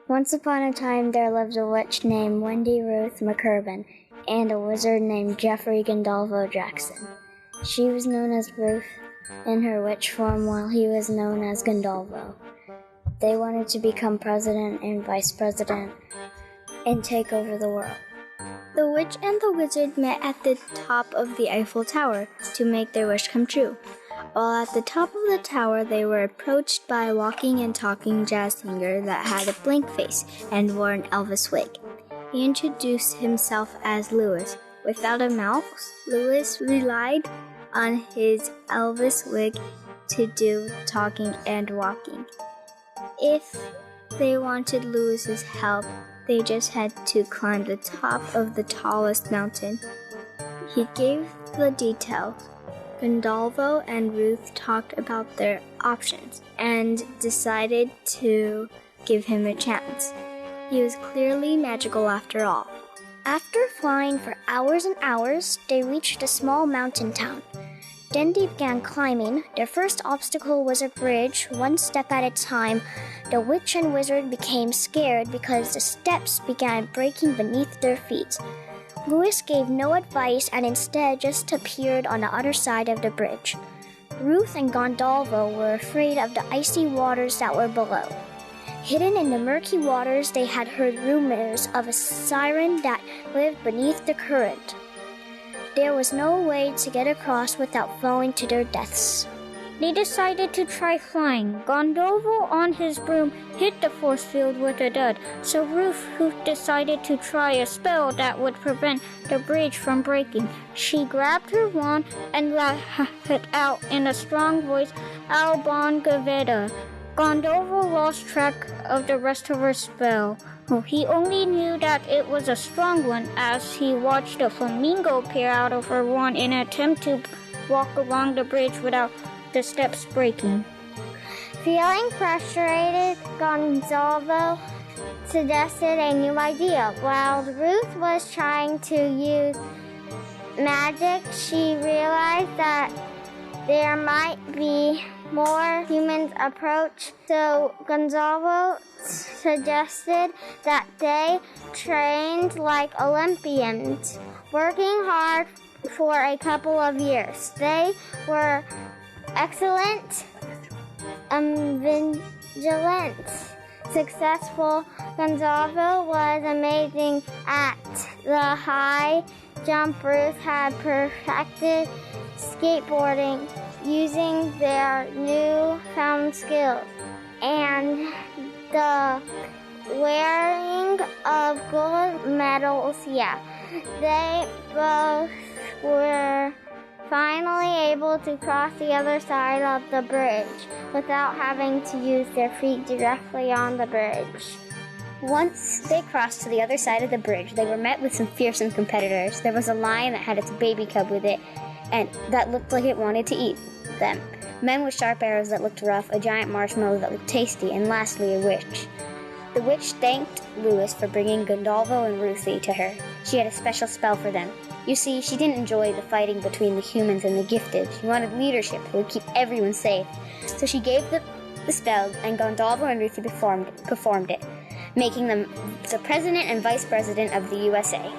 Once upon a time, there lived a witch named Wendy Ruth McCurban and a wizard named Jeffrey Gondolvo Jackson. She was known as Ruth in her witch form while he was known as Gondolvo. They wanted to become president and vice president and take over the world. The witch and the wizard met at the top of the Eiffel Tower to make their wish come true. While at the top of the tower, they were approached by a walking and talking jazz singer that had a blank face and wore an Elvis wig. He introduced himself as Louis. Without a mouth, Louis relied on his Elvis wig to do talking and walking. If they wanted Louis's help, they just had to climb the top of the tallest mountain. He gave the details. Gondolvo and Ruth talked about their options and decided to give him a chance. He was clearly magical after all. After flying for hours and hours, they reached a small mountain town. Then they began climbing. Their first obstacle was a bridge, one step at a time. The witch and wizard became scared because the steps began breaking beneath their feet. Louis gave no advice and instead just appeared on the other side of the bridge. Ruth and Gondolvo were afraid of the icy waters that were below. Hidden in the murky waters, they had heard rumors of a siren that lived beneath the current. There was no way to get across without falling to their deaths. They decided to try flying. Gondolvo on his broom hit the force field with a dud, so Ruth decided to try a spell that would prevent the bridge from breaking. She grabbed her wand and let it out in a strong voice, "Al Bon Gaveta." Gondolvo lost track of the rest of her spell. He only knew that it was a strong one as he watched a flamingo peer out of her wand in an attempt to walk along the bridge without the steps breaking. Feeling frustrated, Gondolvo suggested a new idea. While Ruth was trying to use magic, she realized that there might be more humans approach, so Gondolvo suggested that they trained like Olympians, working hard for a couple of years. They were excellent, vigilant, successful. Gondolvo was amazing at the high jump. Ruth had perfected skateboarding using their newfound skills, and the wearing of gold medals. They both were finally able to cross the other side of the bridge without having to use their feet directly on the bridge. Once they crossed to the other side of the bridge, they were met with some fearsome competitors. There was a lion that had its baby cub with it, and that looked like it wanted to eat them. Men with sharp arrows that looked rough, a giant marshmallow that looked tasty, and lastly a witch. The witch thanked Louis for bringing Gondolvo and Ruthie to her. She had a special spell for them. You see, she didn't enjoy the fighting between the humans and the gifted. She wanted leadership who would keep everyone safe. So she gave the spell, and Gondolvo and Ruthie performed it, making them the president and vice president of the USA.